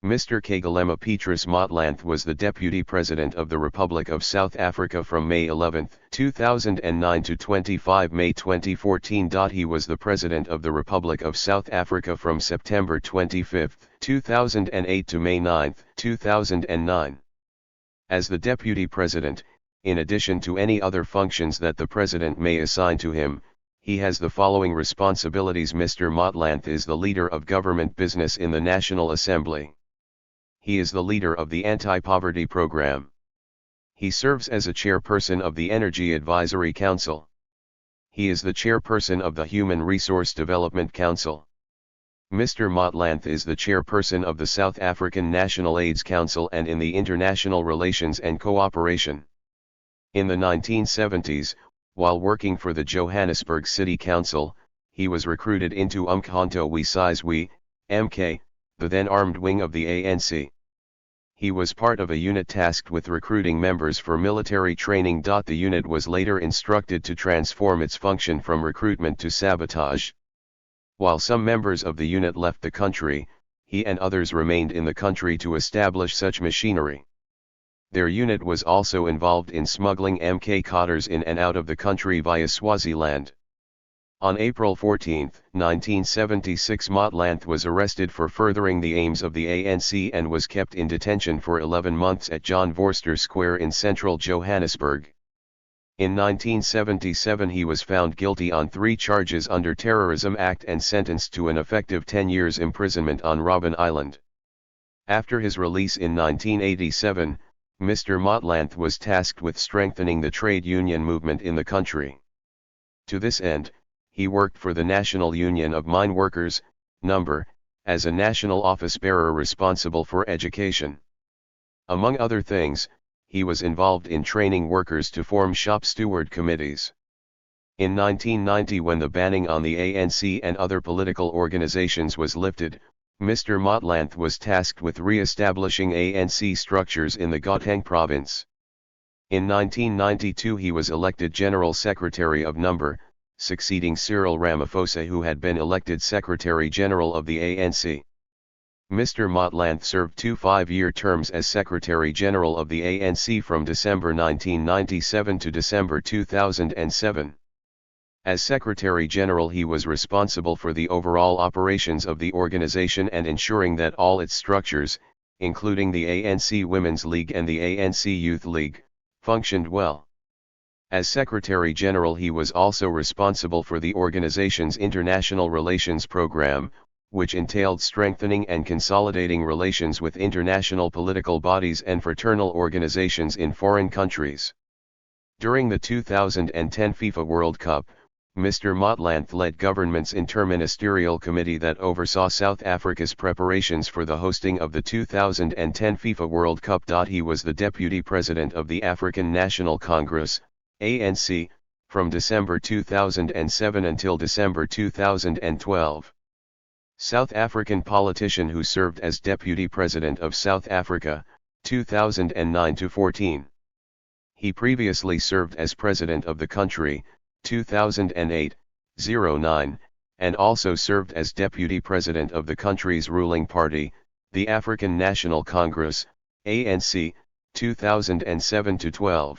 Mr. Kgalema Petrus Motlanthe was the Deputy President of the Republic of South Africa from May 11, 2009 to 25 May 2014. He was the President of the Republic of South Africa from September 25, 2008 to May 9, 2009. As the Deputy President, in addition to any other functions that the President may assign to him, he has the following responsibilities. Mr. Motlanthe is the leader of government business in the National Assembly. He is the leader of the Anti-Poverty Program. He serves as a chairperson of the Energy Advisory Council. He is the chairperson of the Human Resource Development Council. Mr. Motlanthe is the chairperson of the South African National AIDS Council and in the International Relations and Cooperation. In the 1970s, while working for the Johannesburg City Council, he was recruited into Umkhonto Sizwe, MK, the then armed wing of the ANC. He was part of a unit tasked with recruiting members for military training. The unit was later instructed to transform its function from recruitment to sabotage. While some members of the unit left the country, he and others remained in the country to establish such machinery. Their unit was also involved in smuggling MK cotters in and out of the country via Swaziland. On April 14, 1976, Motlanthe was arrested for furthering the aims of the ANC and was kept in detention for 11 months at John Vorster Square in central Johannesburg. In 1977 he was found guilty on 3 charges under Terrorism Act and sentenced to an effective 10 years imprisonment on Robben Island. After his release in 1987, Mr. Motlanthe was tasked with strengthening the trade union movement in the country. To this end, he worked for the National Union of Mine Workers, NUMBER, as a national office bearer responsible for education. Among other things, he was involved in training workers to form shop steward committees. In 1990, when the banning on the ANC and other political organizations was lifted, Mr. Motlanthe was tasked with re-establishing ANC structures in the Gauteng province. In 1992 he was elected General Secretary of NUMBER, succeeding Cyril Ramaphosa, who had been elected Secretary General of the ANC. Mr. Motlanthe served 2 5-year terms as Secretary General of the ANC from December 1997 to December 2007. As Secretary General he was responsible for the overall operations of the organization and ensuring that all its structures, including the ANC Women's League and the ANC Youth League, functioned well. As Secretary General he was also responsible for the organization's international relations program, which entailed strengthening and consolidating relations with international political bodies and fraternal organizations in foreign countries. During the 2010 FIFA World Cup, Mr. Motlanthe led government's interministerial committee that oversaw South Africa's preparations for the hosting of the 2010 FIFA World Cup. He was the Deputy President of the African National Congress, ANC, from December 2007 until December 2012. South African politician who served as Deputy President of South Africa, 2009-14. He previously served as President of the country, 2008-09, and also served as Deputy President of the country's ruling party, the African National Congress, ANC, 2007-12.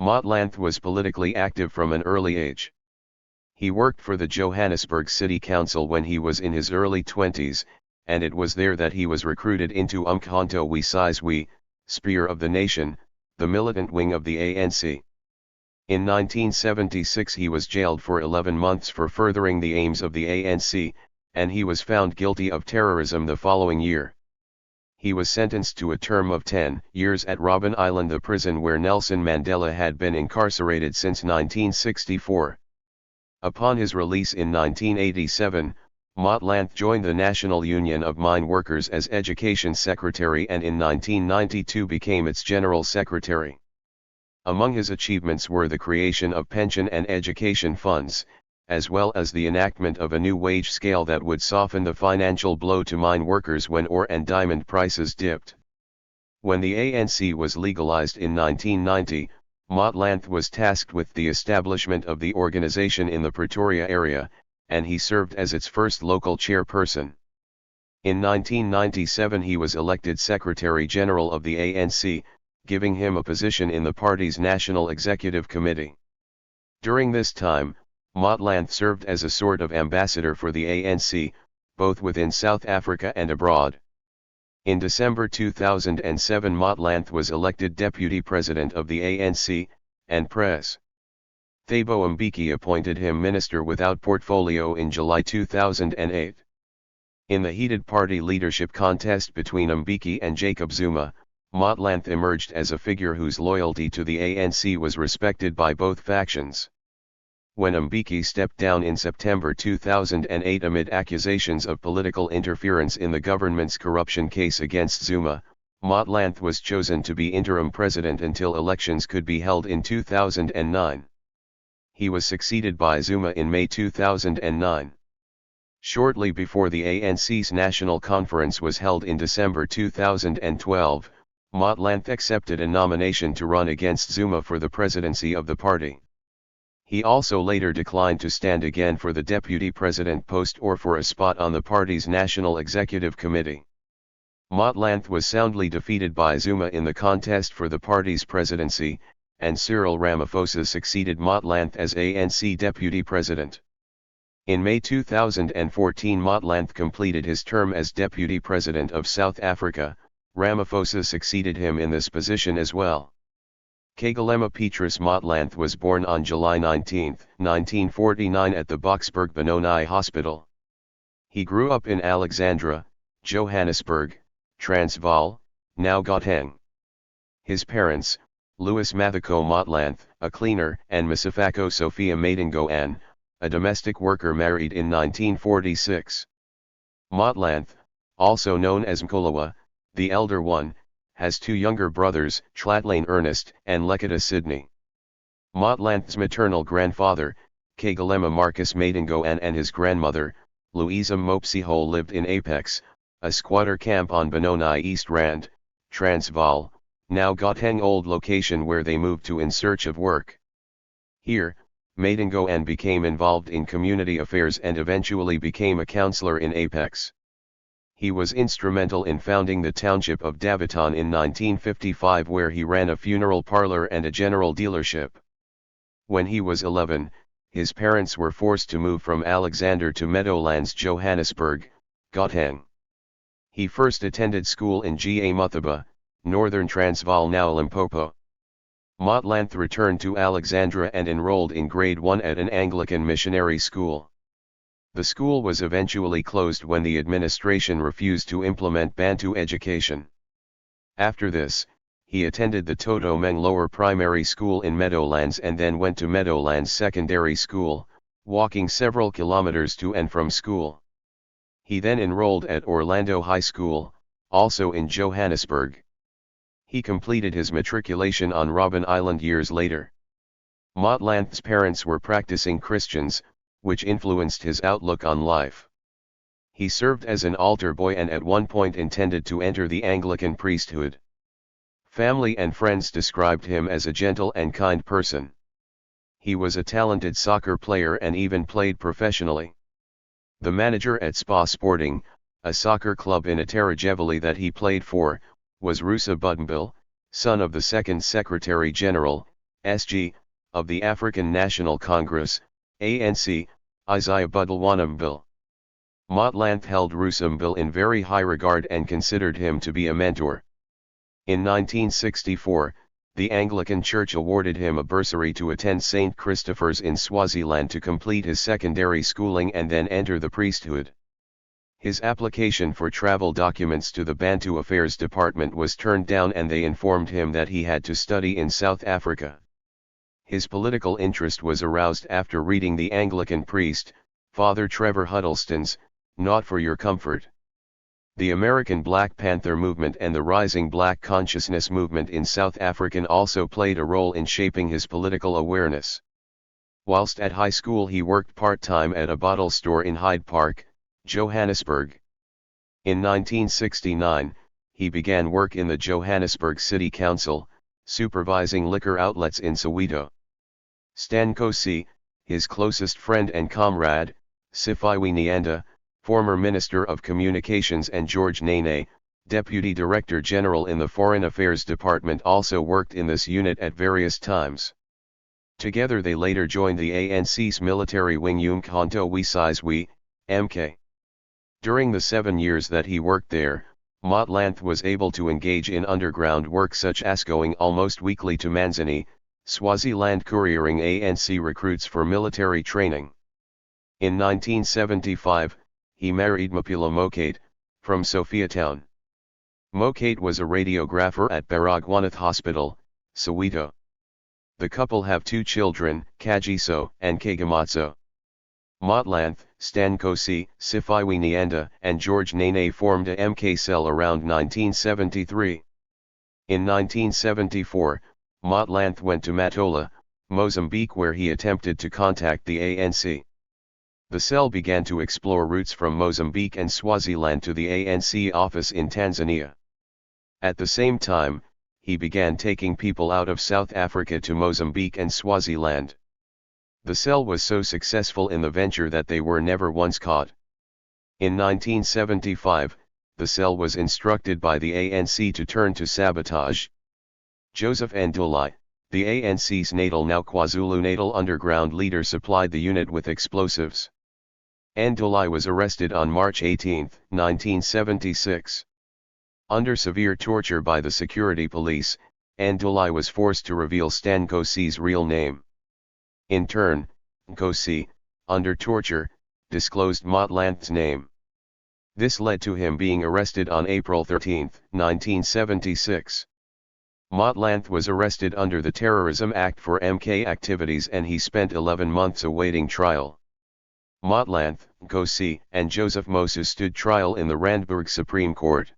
Motlanthe was politically active from an early age. He worked for the Johannesburg City Council when he was in his early 20s, and it was there that he was recruited into Umkhonto Sizwe, Spear of the Nation, the militant wing of the ANC. In 1976 he was jailed for 11 months for furthering the aims of the ANC, and he was found guilty of terrorism the following year. He was sentenced to a term of 10 years at Robben Island, the prison where Nelson Mandela had been incarcerated since 1964. Upon his release in 1987, Motlanthe joined the National Union of Mine Workers as Education Secretary and in 1992 became its General Secretary. Among his achievements were the creation of pension and education funds, as well as the enactment of a new wage scale that would soften the financial blow to mine workers when ore and diamond prices dipped. When the ANC was legalized in 1990, Motlanthe was tasked with the establishment of the organization in the Pretoria area, and he served as its first local chairperson. In 1997 he was elected Secretary General of the ANC, giving him a position in the party's National Executive Committee. During this time, Motlanthe served as a sort of ambassador for the ANC, both within South Africa and abroad. In December 2007 Motlanthe was elected Deputy President of the ANC, and Pres. Thabo Mbeki appointed him Minister without Portfolio in July 2008. In the heated party leadership contest between Mbeki and Jacob Zuma, Motlanthe emerged as a figure whose loyalty to the ANC was respected by both factions. When Mbeki stepped down in September 2008 amid accusations of political interference in the government's corruption case against Zuma, Motlanthe was chosen to be interim president until elections could be held in 2009. He was succeeded by Zuma in May 2009. Shortly before the ANC's national conference was held in December 2012, Motlanthe accepted a nomination to run against Zuma for the presidency of the party. He also later declined to stand again for the deputy president post or for a spot on the party's National Executive Committee. Motlanthe was soundly defeated by Zuma in the contest for the party's presidency, and Cyril Ramaphosa succeeded Motlanthe as ANC deputy president. In May 2014 Motlanthe completed his term as deputy president of South Africa. Ramaphosa succeeded him in this position as well. Kgalema Petrus Motlanthe was born on July 19, 1949 at the Boksburg Benoni Hospital. He grew up in Alexandra, Johannesburg, Transvaal, now Gauteng. His parents, Louis Mathiko Motlanthe, a cleaner, and Masifako Sophia Madengoan, a domestic worker, married in 1946. Motlanthe, also known as Mkholowa, the elder one, has two younger brothers, Tlatlane Ernest and Lekita Sydney. Motlanthe's maternal grandfather, Kgalema Marcus Madengoan, and his grandmother, Louisa Mopsiho, lived in Apex, a squatter camp on Benoni East Rand, Transvaal, now Gauteng old location where they moved to in search of work. Here, Madengoan became involved in community affairs and eventually became a councillor in Apex. He was instrumental in founding the township of Daviton in 1955, where he ran a funeral parlor and a general dealership. When he was 11, his parents were forced to move from Alexander to Meadowlands, Johannesburg, Gauteng. He first attended school in Ga Muthaba, Northern Transvaal, now Limpopo. Motlanthe returned to Alexandra and enrolled in grade 1 at an Anglican missionary school. The school was eventually closed when the administration refused to implement Bantu education. After this, he attended the Toto Meng Lower Primary School in Meadowlands and then went to Meadowlands Secondary School, walking several kilometers to and from school. He then enrolled at Orlando High School, also in Johannesburg. He completed his matriculation on Robben Island years later. Motlanthe's parents were practicing Christians, which influenced his outlook on life. He served as an altar boy and at one point intended to enter the Anglican priesthood. Family and friends described him as a gentle and kind person. He was a talented soccer player and even played professionally. The manager at Spa Sporting, a soccer club in Atarajeveli that he played for, was Rusa Budimbil, son of the second Secretary General, SG, of the African National Congress, ANC, Isaiah Budilwanambil. Motlanthe held Rusambille in very high regard and considered him to be a mentor. In 1964, the Anglican Church awarded him a bursary to attend St. Christopher's in Swaziland to complete his secondary schooling and then enter the priesthood. His application for travel documents to the Bantu Affairs Department was turned down and they informed him that he had to study in South Africa. His political interest was aroused after reading The Anglican Priest, Father Trevor Huddleston's Not for Your Comfort. The American Black Panther movement and the rising black consciousness movement in South Africa also played a role in shaping his political awareness. Whilst at high school he worked part-time at a bottle store in Hyde Park, Johannesburg. In 1969, he began work in the Johannesburg City Council, supervising liquor outlets in Soweto. Stan Kosi, his closest friend and comrade, Sifiwe Nyanda, former Minister of Communications, and George Nene, Deputy Director General in the Foreign Affairs Department, also worked in this unit at various times. Together they later joined the ANC's military wing Umkhonto we Sizwe, MK. During the 7 years that he worked there, Motlanthe was able to engage in underground work such as going almost weekly to Manzini, Swaziland, couriering ANC recruits for military training. In 1975, he married Mapila Motlanthe, from Sophiatown. Motlanthe was a radiographer at Baragwanath Hospital, Soweto. The couple have 2 children, Kagiso and Kgalema. Motlanthe, Stan Kosi, Sifiwe Nyanda, and George Nene formed a MK cell around 1973. In 1974, Motlanthe went to Matola, Mozambique, where he attempted to contact the ANC. The cell began to explore routes from Mozambique and Swaziland to the ANC office in Tanzania. At the same time, he began taking people out of South Africa to Mozambique and Swaziland. The cell was so successful in the venture that they were never once caught. In 1975, the cell was instructed by the ANC to turn to sabotage. Joseph Nduli, the ANC's Natal, now KwaZulu-Natal underground leader, supplied the unit with explosives. Nduli was arrested on March 18, 1976. Under severe torture by the security police, Nduli was forced to reveal Stan Kosi's real name. In turn, Nkosi, under torture, disclosed Motlanthe's name. This led to him being arrested on April 13, 1976. Motlanthe was arrested under the Terrorism Act for MK activities, and he spent 11 months awaiting trial. Motlanthe, Nkosi, and Joseph Mosu stood trial in the Randburg Supreme Court.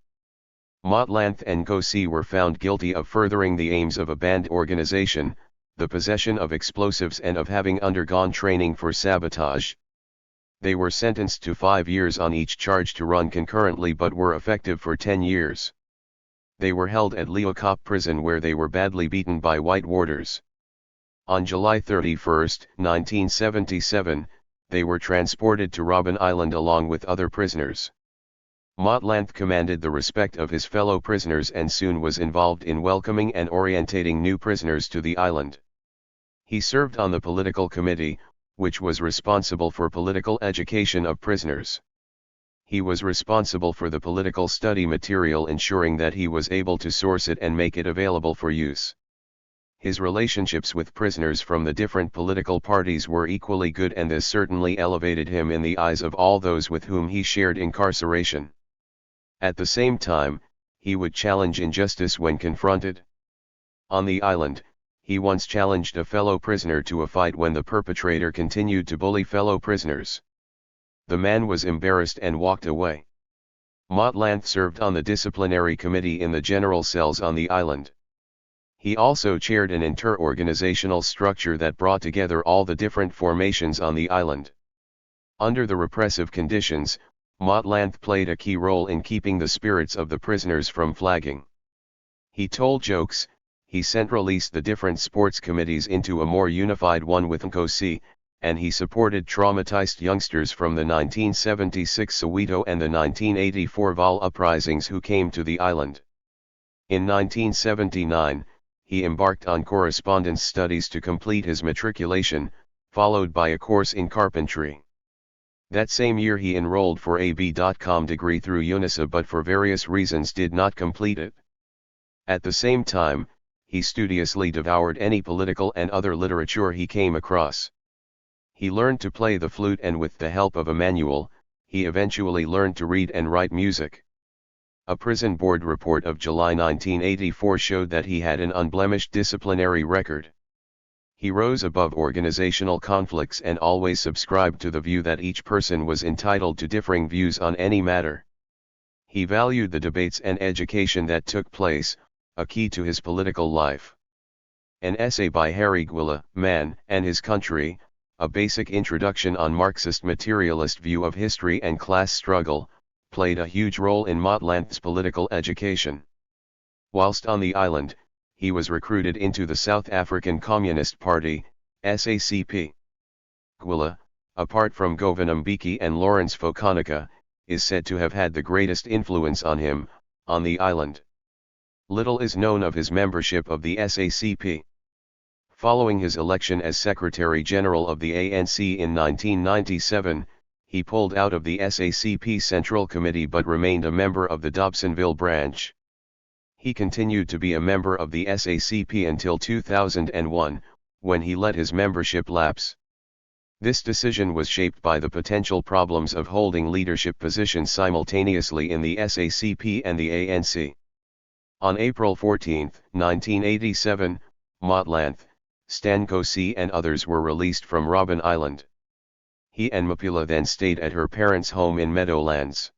Motlanthe and Nkosi were found guilty of furthering the aims of a banned organization, the possession of explosives, and of having undergone training for sabotage. They were sentenced to 5 years on each charge to run concurrently, but were effective for 10 years. They were held at Leeuwkop prison, where they were badly beaten by white warders. On July 31, 1977, they were transported to Robben Island along with other prisoners. Motlanthe commanded the respect of his fellow prisoners and soon was involved in welcoming and orientating new prisoners to the island. He served on the political committee, which was responsible for political education of prisoners. He was responsible for the political study material, ensuring that he was able to source it and make it available for use. His relationships with prisoners from the different political parties were equally good, and this certainly elevated him in the eyes of all those with whom he shared incarceration. At the same time, he would challenge injustice when confronted. On the island, he once challenged a fellow prisoner to a fight when the perpetrator continued to bully fellow prisoners. The man was embarrassed and walked away. Motlanthe served on the disciplinary committee in the general cells on the island. He also chaired an inter-organizational structure that brought together all the different formations on the island. Under the repressive conditions, Motlanthe played a key role in keeping the spirits of the prisoners from flagging. He told jokes, he centralized the different sports committees into a more unified one with Nkosi, and he supported traumatized youngsters from the 1976 Soweto and the 1984 Vaal uprisings who came to the island. In 1979, he embarked on correspondence studies to complete his matriculation, followed by a course in carpentry. That same year he enrolled for a B.Com degree through UNISA, but for various reasons did not complete it. At the same time, he studiously devoured any political and other literature he came across. He learned to play the flute, and with the help of a manual, he eventually learned to read and write music. A prison board report of July 1984 showed that he had an unblemished disciplinary record. He rose above organizational conflicts and always subscribed to the view that each person was entitled to differing views on any matter. He valued the debates and education that took place, a key to his political life. An essay by Harry Gwila, Man and His Country, a basic introduction on Marxist materialist view of history and class struggle, played a huge role in Motlanthe's political education. Whilst on the island, he was recruited into the South African Communist Party, SACP. Gwila, apart from Govan Mbeki and Lawrence Fokonika, is said to have had the greatest influence on him, on the island. Little is known of his membership of the SACP. Following his election as Secretary General of the ANC in 1997, he pulled out of the SACP Central Committee but remained a member of the Dobsonville branch. He continued to be a member of the SACP until 2001, when he let his membership lapse. This decision was shaped by the potential problems of holding leadership positions simultaneously in the SACP and the ANC. On April 14, 1987, Motlanthe, Stankosi and others were released from Robben Island. He and Mapula then stayed at her parents' home in Meadowlands.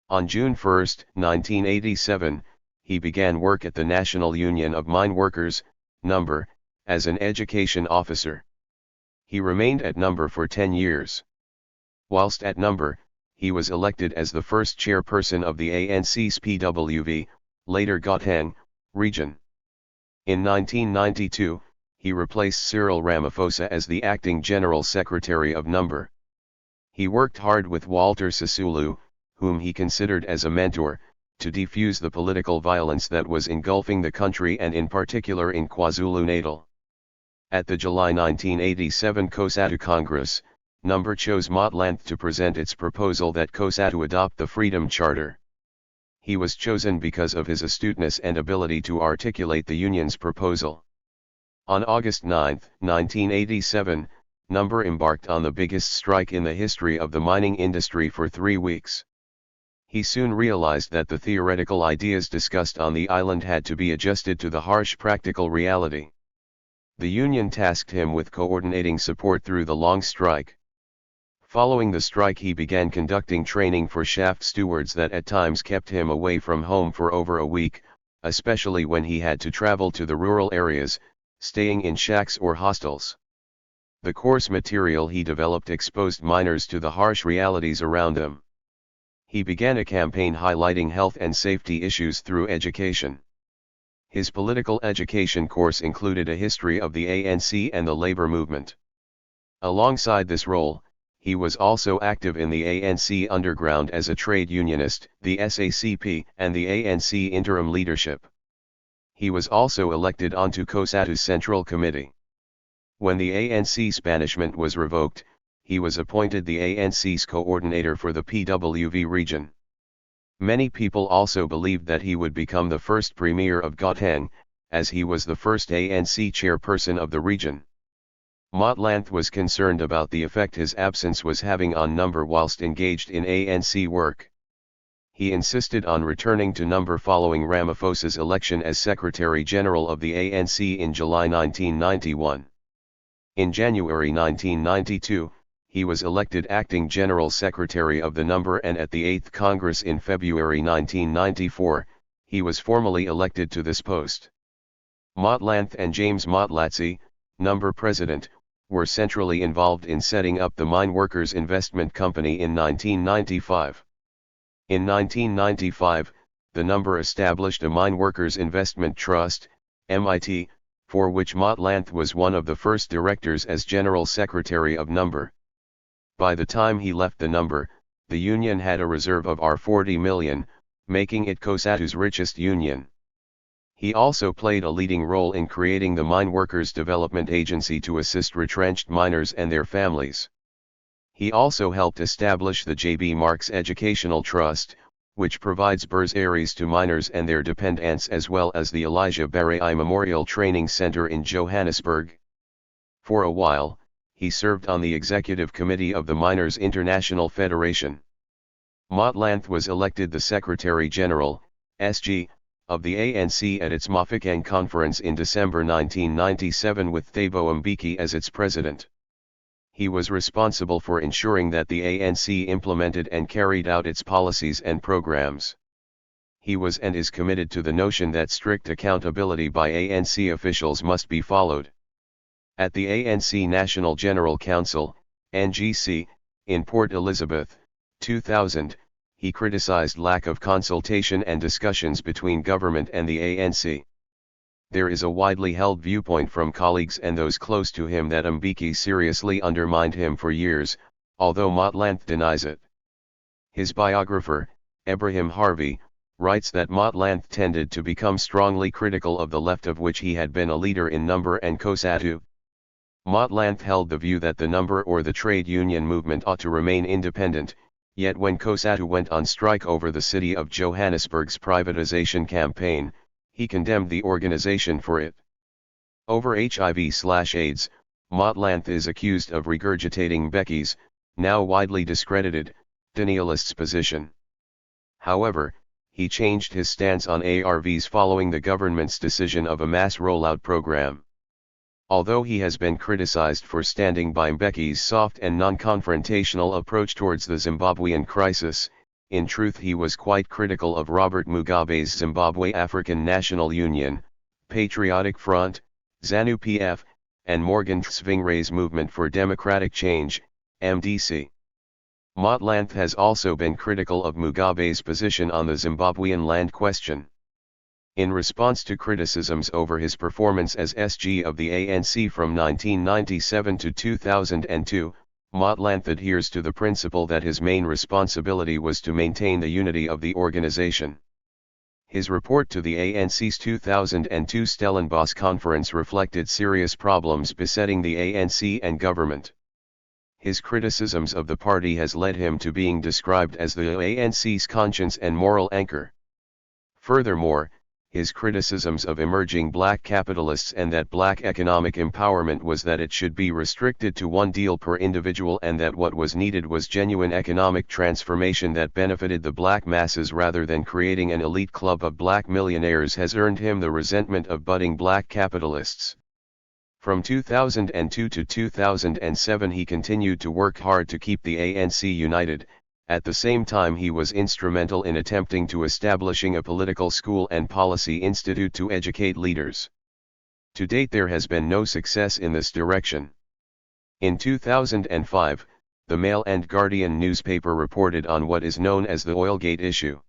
On June 1, 1987, he began work at the National Union of Mine Workers, Number, as an education officer. He remained at Number for 10 years. Whilst at Number, he was elected as the first chairperson of the ANC's PWV, later Gauteng, region. In 1992, he replaced Cyril Ramaphosa as the acting General Secretary of Number. He worked hard with Walter Sisulu, whom he considered as a mentor, to defuse the political violence that was engulfing the country and in particular in KwaZulu-Natal. At the July 1987 COSATU Congress, Number chose Motlanthe to present its proposal that COSATU adopt the Freedom Charter. He was chosen because of his astuteness and ability to articulate the union's proposal. On August 9, 1987, Number embarked on the biggest strike in the history of the mining industry for 3 weeks. He soon realized that the theoretical ideas discussed on the island had to be adjusted to the harsh practical reality. The union tasked him with coordinating support through the long strike. Following the strike, he began conducting training for shaft stewards that at times kept him away from home for over a week, especially when he had to travel to the rural areas, staying in shacks or hostels. The course material he developed exposed miners to the harsh realities around them. He began a campaign highlighting health and safety issues through education. His political education course included a history of the ANC and the labor movement. Alongside this role, he was also active in the ANC underground as a trade unionist, the SACP, and the ANC interim leadership. He was also elected onto COSATU's Central Committee. When the ANC's banishment was revoked, he was appointed the ANC's coordinator for the PWV region. Many people also believed that he would become the first premier of Gauteng, as he was the first ANC chairperson of the region. Motlanthe was concerned about the effect his absence was having on Number whilst engaged in ANC work. He insisted on returning to Number following Ramaphosa's election as Secretary General of the ANC in July 1991. In January 1992, he was elected acting General Secretary of the Number, and at the 8th Congress in February 1994, he was formally elected to this post. Motlanthe and James Motlatsi, Number President, were centrally involved in setting up the Mine Workers Investment Company in 1995. In 1995, the Number established a Mine Workers Investment Trust, MIT, for which Motlanthe was one of the first directors as General Secretary of Number. By the time he left the Number, the union had a reserve of R40 million, making it COSATU's richest union. He also played a leading role in creating the Mine Workers Development Agency to assist retrenched miners and their families. He also helped establish the J.B. Marks Educational Trust, which provides bursaries to miners and their dependents, as well as the Elijah Barayi Memorial Training Center in Johannesburg. For a while, he served on the executive committee of the Miners International Federation. Motlanthe was elected the Secretary General, SG, of the ANC at its Mafeking conference in December 1997 with Thabo Mbeki as its president. He was responsible for ensuring that the ANC implemented and carried out its policies and programs. He was and is committed to the notion that strict accountability by ANC officials must be followed. At the ANC National General Council, NGC, in Port Elizabeth, 2000, he criticized lack of consultation and discussions between government and the ANC. There is a widely held viewpoint from colleagues and those close to him that Mbeki seriously undermined him for years, although Motlanthe denies it. His biographer, Ebrahim Harvey, writes that Motlanthe tended to become strongly critical of the left, of which he had been a leader in Number and COSATU. Motlanthe held the view that the Number or the trade union movement ought to remain independent, yet when COSATU went on strike over the city of Johannesburg's privatization campaign, he condemned the organization for it. Over HIV/AIDS, Motlanthe is accused of regurgitating Becky's, now widely discredited, denialist's position. However, he changed his stance on ARVs following the government's decision of a mass rollout program. Although he has been criticized for standing by Mbekis's soft and non-confrontational approach towards the Zimbabwean crisis, in truth he was quite critical of Robert Mugabe's Zimbabwe African National Union, Patriotic Front, ZANU-PF, and Morgan Tsvangirai's Movement for Democratic Change, MDC. Motlanthe has also been critical of Mugabe's position on the Zimbabwean land question. In response to criticisms over his performance as SG of the ANC from 1997 to 2002, Motlanthe adheres to the principle that his main responsibility was to maintain the unity of the organization. His report to the ANC's 2002 Stellenbosch conference reflected serious problems besetting the ANC and government. His criticisms of the party has led him to being described as the ANC's conscience and moral anchor. Furthermore, his criticisms of emerging black capitalists and that black economic empowerment was that it should be restricted to one deal per individual and that what was needed was genuine economic transformation that benefited the black masses rather than creating an elite club of black millionaires has earned him the resentment of budding black capitalists. From 2002 to 2007 he continued to work hard to keep the ANC united. At the same time he was instrumental in attempting to establishing a political school and policy institute to educate leaders. To date there has been no success in this direction. In 2005, the Mail and Guardian newspaper reported on what is known as the Oilgate issue.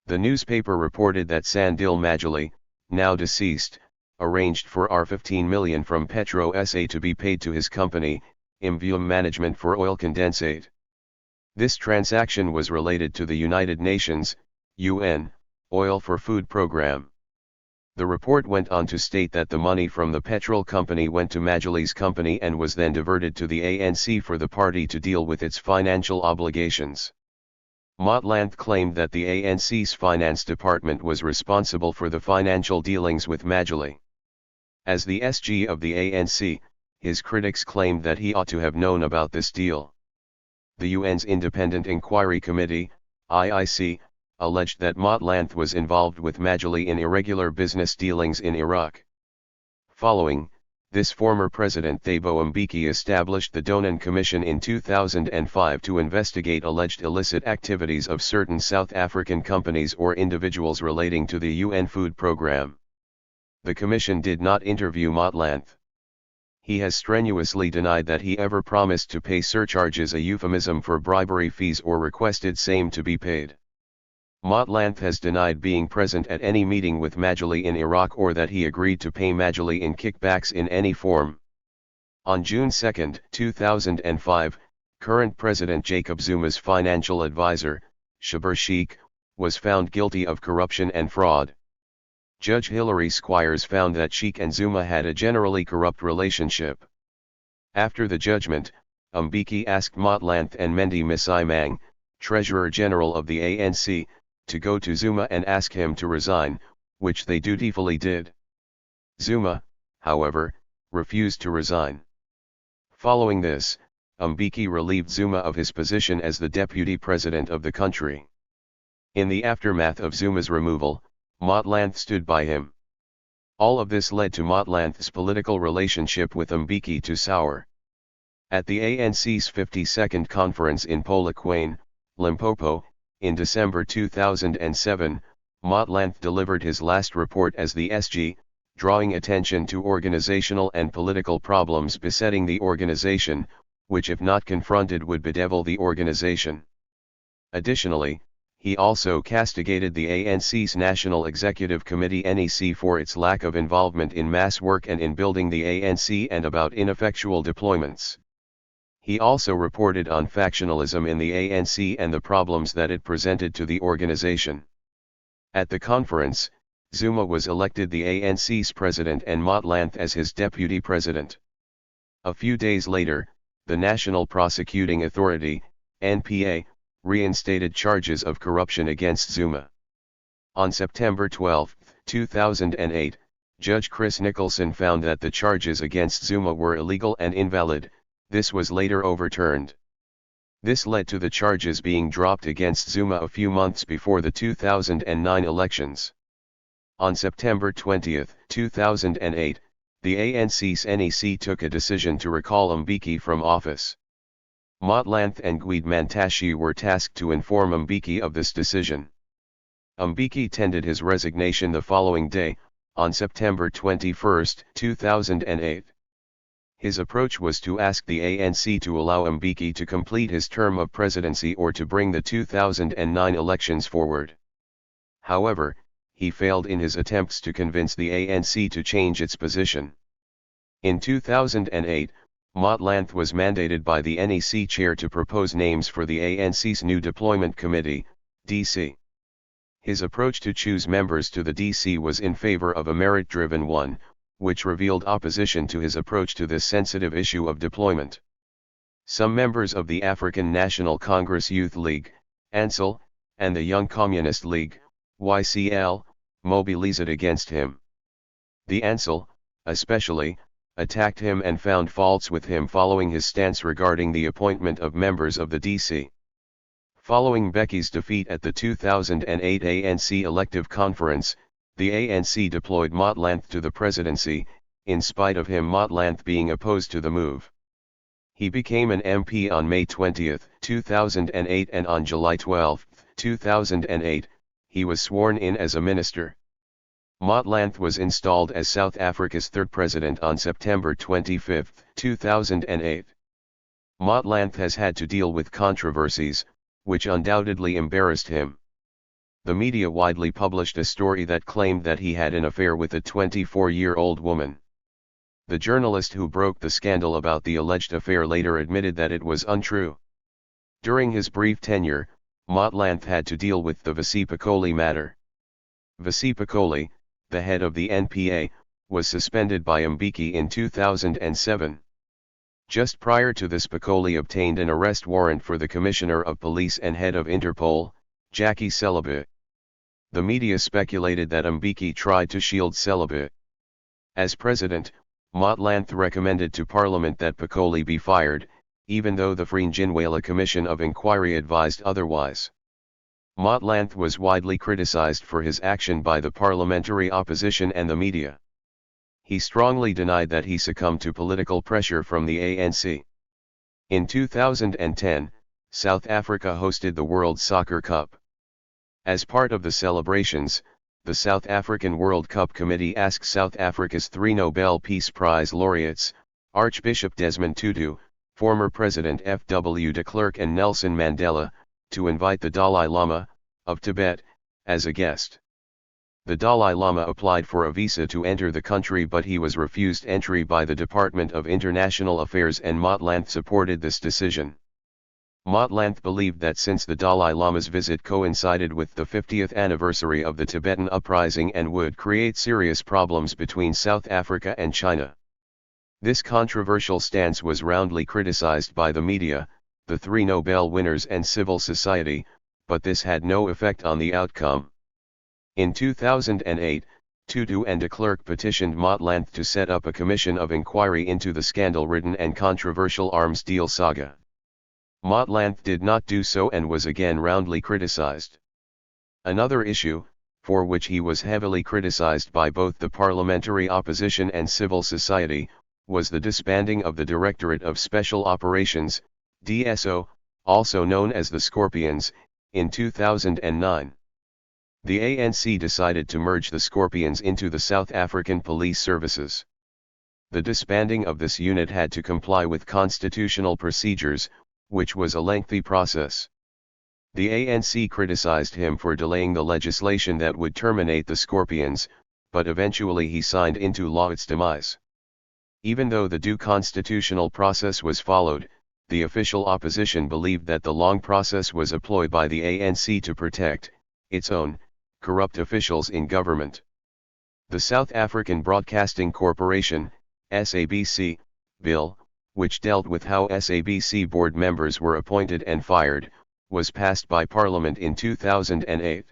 The newspaper reported that Sandile Majali, now deceased, arranged for R15 million from Petro SA to be paid to his company, Imvium Management for oil condensate. This transaction was related to the United Nations, UN, Oil for Food program. The report went on to state that the money from the petrol company went to Majali's company and was then diverted to the ANC for the party to deal with its financial obligations. Motlanthe claimed that the ANC's finance department was responsible for the financial dealings with Majali. As the SG of the ANC, his critics claimed that he ought to have known about this deal. The UN's Independent Inquiry Committee, IIC, alleged that Motlanthe was involved with Majali in irregular business dealings in Iraq. Following this, former President Thabo Mbeki established the Donan Commission in 2005 to investigate alleged illicit activities of certain South African companies or individuals relating to the UN food program. The commission did not interview Motlanthe. He has strenuously denied that he ever promised to pay surcharges, a euphemism for bribery fees, or requested same to be paid. Motlanthe has denied being present at any meeting with Majali in Iraq or that he agreed to pay Majali in kickbacks in any form. On June 2, 2005, current President Jacob Zuma's financial advisor, Shabar Sheikh, was found guilty of corruption and fraud. Judge Hilary Squires found that Sheikh and Zuma had a generally corrupt relationship. After the judgment, Mbeki asked Motlanthe and Mendi Msimang, Treasurer General of the ANC, to go to Zuma and ask him to resign, which they dutifully did. Zuma, however, refused to resign. Following this, Mbeki relieved Zuma of his position as the deputy president of the country. In the aftermath of Zuma's removal, Motlanthe stood by him. All of this led to Motlanthe's political relationship with Mbeki to sour. At the ANC's 52nd conference in Polokwane, Limpopo, in December 2007, Motlanthe delivered his last report as the SG, drawing attention to organizational and political problems besetting the organization, which if not confronted would bedevil the organization. Additionally, he also castigated the ANC's National Executive Committee (NEC) for its lack of involvement in mass work and in building the ANC and about ineffectual deployments. He also reported on factionalism in the ANC and the problems that it presented to the organization. At the conference, Zuma was elected the ANC's president and Motlanthe as his deputy president. A few days later, the National Prosecuting Authority, NPA, reinstated charges of corruption against Zuma. On September 12, 2008, Judge Chris Nicholson found that the charges against Zuma were illegal and invalid. This was later overturned. This led to the charges being dropped against Zuma a few months before the 2009 elections. On September 20, 2008, the ANC's NEC took a decision to recall Mbeki from office. Motlanthe and Gwede Mantashe were tasked to inform Mbeki of this decision. Mbeki tendered his resignation the following day, on September 21, 2008. His approach was to ask the ANC to allow Mbeki to complete his term of presidency or to bring the 2009 elections forward. However, he failed in his attempts to convince the ANC to change its position. In 2008, Motlanthe was mandated by the NEC chair to propose names for the ANC's new deployment committee, DC. His approach to choose members to the DC was in favor of a merit-driven one, which revealed opposition to his approach to this sensitive issue of deployment. Some members of the African National Congress Youth League, ANCIL, and the Young Communist League, YCL, mobilized against him. The ANCIL, especially, attacked him and found faults with him following his stance regarding the appointment of members of the DC. Following Mbeki's defeat at the 2008 ANC elective conference, the ANC deployed Motlanthe to the presidency, in spite of him Motlanthe being opposed to the move. He became an MP on May 20, 2008 and on July 12, 2008, he was sworn in as a minister. Motlanthe was installed as South Africa's third president on September 25, 2008. Motlanthe has had to deal with controversies, which undoubtedly embarrassed him. The media widely published a story that claimed that he had an affair with a 24-year-old woman. The journalist who broke the scandal about the alleged affair later admitted that it was untrue. During his brief tenure, Motlanthe had to deal with the Visipakoli matter. Visipakoli, the head of the NPA, was suspended by Mbeki in 2007. Just prior to this, Pakoli obtained an arrest warrant for the Commissioner of Police and head of Interpol, Jackie Selebe. The media speculated that Mbeki tried to shield Selebe. As president, Motlanthe recommended to Parliament that Pakoli be fired, even though the Fringinwela Commission of Inquiry advised otherwise. Motlanthe was widely criticized for his action by the parliamentary opposition and the media. He strongly denied that he succumbed to political pressure from the ANC. In 2010, South Africa hosted the World Soccer Cup. As part of the celebrations, the South African World Cup Committee asked South Africa's 3 Nobel Peace Prize laureates, Archbishop Desmond Tutu, former President F.W. de Klerk and Nelson Mandela, to invite the Dalai Lama, of Tibet, as a guest. The Dalai Lama applied for a visa to enter the country, but he was refused entry by the Department of International Affairs, and Motlanthe supported this decision. Motlanthe believed that since the Dalai Lama's visit coincided with the 50th anniversary of the Tibetan uprising and would create serious problems between South Africa and China. This controversial stance was roundly criticized by the media, the 3 Nobel winners and civil society, but this had no effect on the outcome. In 2008, Tutu and de Klerk petitioned Motlanthe to set up a commission of inquiry into the scandal-ridden and controversial arms deal saga. Motlanthe did not do so and was again roundly criticized. Another issue, for which he was heavily criticized by both the parliamentary opposition and civil society, was the disbanding of the Directorate of Special Operations, DSO, also known as the Scorpions, in 2009. The ANC decided to merge the Scorpions into the South African Police Services. The disbanding of this unit had to comply with constitutional procedures, which was a lengthy process. The ANC criticized him for delaying the legislation that would terminate the Scorpions, but eventually he signed into law its demise. Even though the due constitutional process was followed, the official opposition believed that the long process was a ploy by the ANC to protect its own corrupt officials in government. The South African Broadcasting Corporation (SABC) bill, which dealt with how SABC board members were appointed and fired, was passed by Parliament in 2008.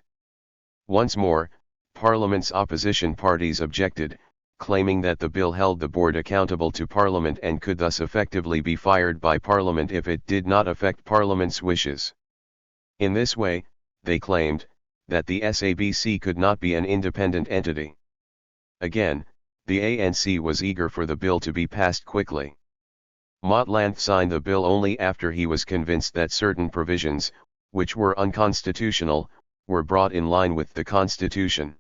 Once more, Parliament's opposition parties objected, claiming that the bill held the board accountable to Parliament and could thus effectively be fired by Parliament if it did not affect Parliament's wishes. In this way, they claimed, that the SABC could not be an independent entity. Again, the ANC was eager for the bill to be passed quickly. Motlanthe signed the bill only after he was convinced that certain provisions, which were unconstitutional, were brought in line with the Constitution.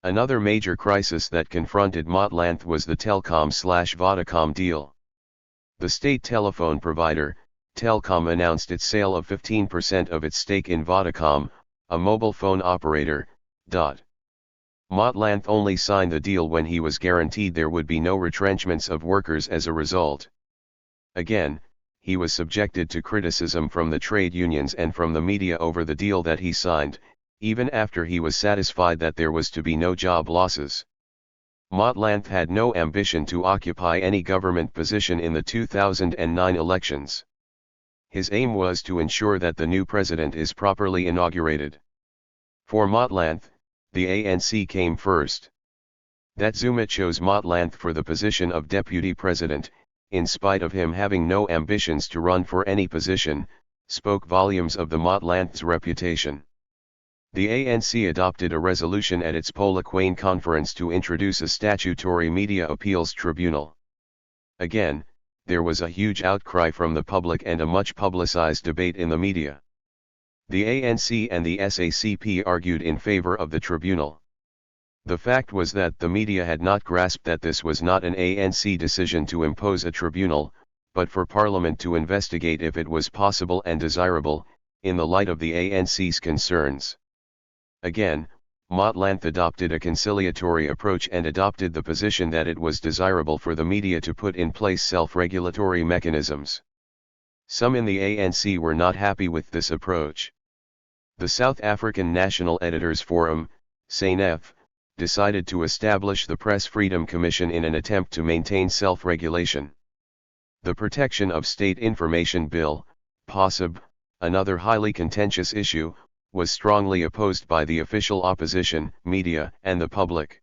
Another major crisis that confronted Motlanthe was the Telkom/Vodacom deal. The state telephone provider, Telkom, announced its sale of 15% of its stake in Vodacom, a mobile phone operator. Motlanthe only signed the deal when he was guaranteed there would be no retrenchments of workers as a result. Again, he was subjected to criticism from the trade unions and from the media over the deal that he signed, even after he was satisfied that there was to be no job losses. Motlanthe had no ambition to occupy any government position in the 2009 elections. His aim was to ensure that the new president is properly inaugurated. For Motlanthe, the ANC came first. That Zuma chose Motlanthe for the position of deputy president, in spite of him having no ambitions to run for any position, spoke volumes of the Motlanthe's reputation. The ANC adopted a resolution at its Polokwane conference to introduce a statutory media appeals tribunal. Again, there was a huge outcry from the public and a much publicized debate in the media. The ANC and the SACP argued in favor of the tribunal. The fact was that the media had not grasped that this was not an ANC decision to impose a tribunal, but for Parliament to investigate if it was possible and desirable, in the light of the ANC's concerns. Again, Motlanthe adopted a conciliatory approach and adopted the position that it was desirable for the media to put in place self-regulatory mechanisms. Some in the ANC were not happy with this approach. The South African National Editors Forum, SANEF, decided to establish the Press Freedom Commission in an attempt to maintain self-regulation. The Protection of State Information Bill, POSIB, another highly contentious issue, was strongly opposed by the official opposition, media, and the public.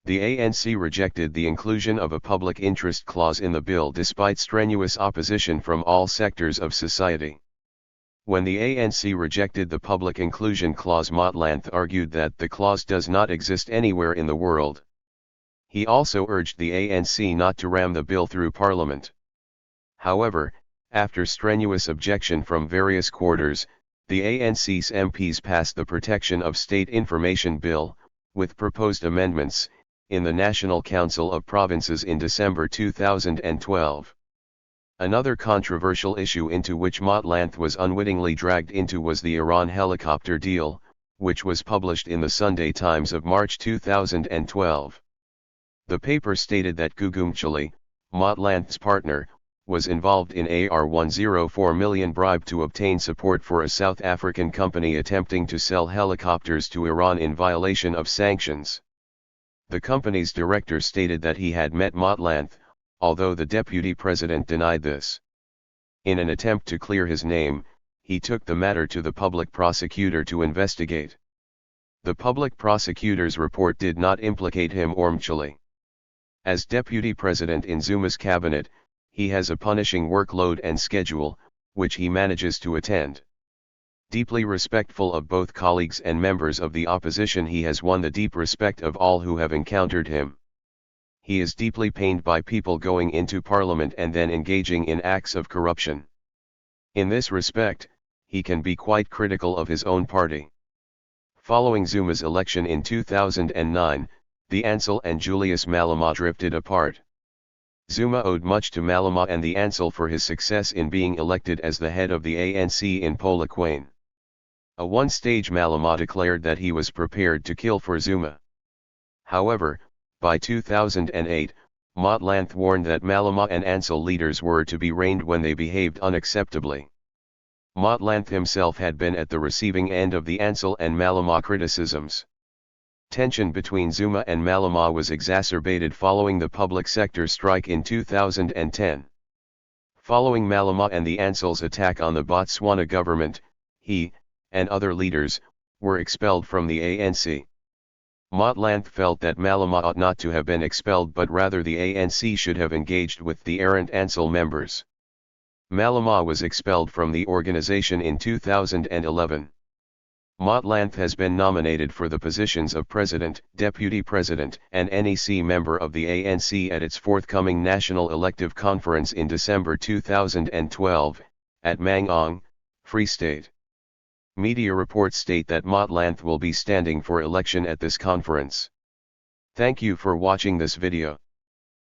The ANC rejected the inclusion of a public interest clause in the bill despite strenuous opposition from all sectors of society. When the ANC rejected the public inclusion clause, Motlanthe argued that the clause does not exist anywhere in the world. He also urged the ANC not to ram the bill through Parliament. However, after strenuous objection from various quarters, the ANC's MPs passed the Protection of State Information Bill, with proposed amendments, in the National Council of Provinces in December 2012. Another controversial issue into which Motlanthe was unwittingly dragged into was the Iran helicopter deal, which was published in the Sunday Times of March 2012. The paper stated that Umkhonto, Motlanthe's partner, was involved in a R104 million bribe to obtain support for a South African company attempting to sell helicopters to Iran in violation of sanctions. The company's director stated that he had met Motlanthe, although the deputy president denied this. In an attempt to clear his name, he took the matter to the public prosecutor to investigate. The public prosecutor's report did not implicate him or Umkhonto. As deputy president in Zuma's cabinet, he has a punishing workload and schedule, which he manages to attend. Deeply respectful of both colleagues and members of the opposition, he has won the deep respect of all who have encountered him. He is deeply pained by people going into Parliament and then engaging in acts of corruption. In this respect, he can be quite critical of his own party. Following Zuma's election in 2009, the ANCIL and Julius Malema drifted apart. Zuma owed much to Malema and the ANCIL for his success in being elected as the head of the ANC in Polokwane. At one stage Malema declared that he was prepared to kill for Zuma. However, by 2008, Motlanthe warned that Malema and Ansel leaders were to be reined when they behaved unacceptably. Motlanthe himself had been at the receiving end of the Ansel and Malema criticisms. Tension between Zuma and Malema was exacerbated following the public sector strike in 2010. Following Malema and the Ansel's attack on the Botswana government, he, and other leaders, were expelled from the ANC. Motlanthe felt that Malema ought not to have been expelled but rather the ANC should have engaged with the errant Ansel members. Malema was expelled from the organization in 2011. Motlanthe has been nominated for the positions of President, Deputy President, and NEC member of the ANC at its forthcoming National Elective Conference in December 2012, at Mangaung, Free State. Media reports state that Motlanthe will be standing for election at this conference. Thank you for watching this video.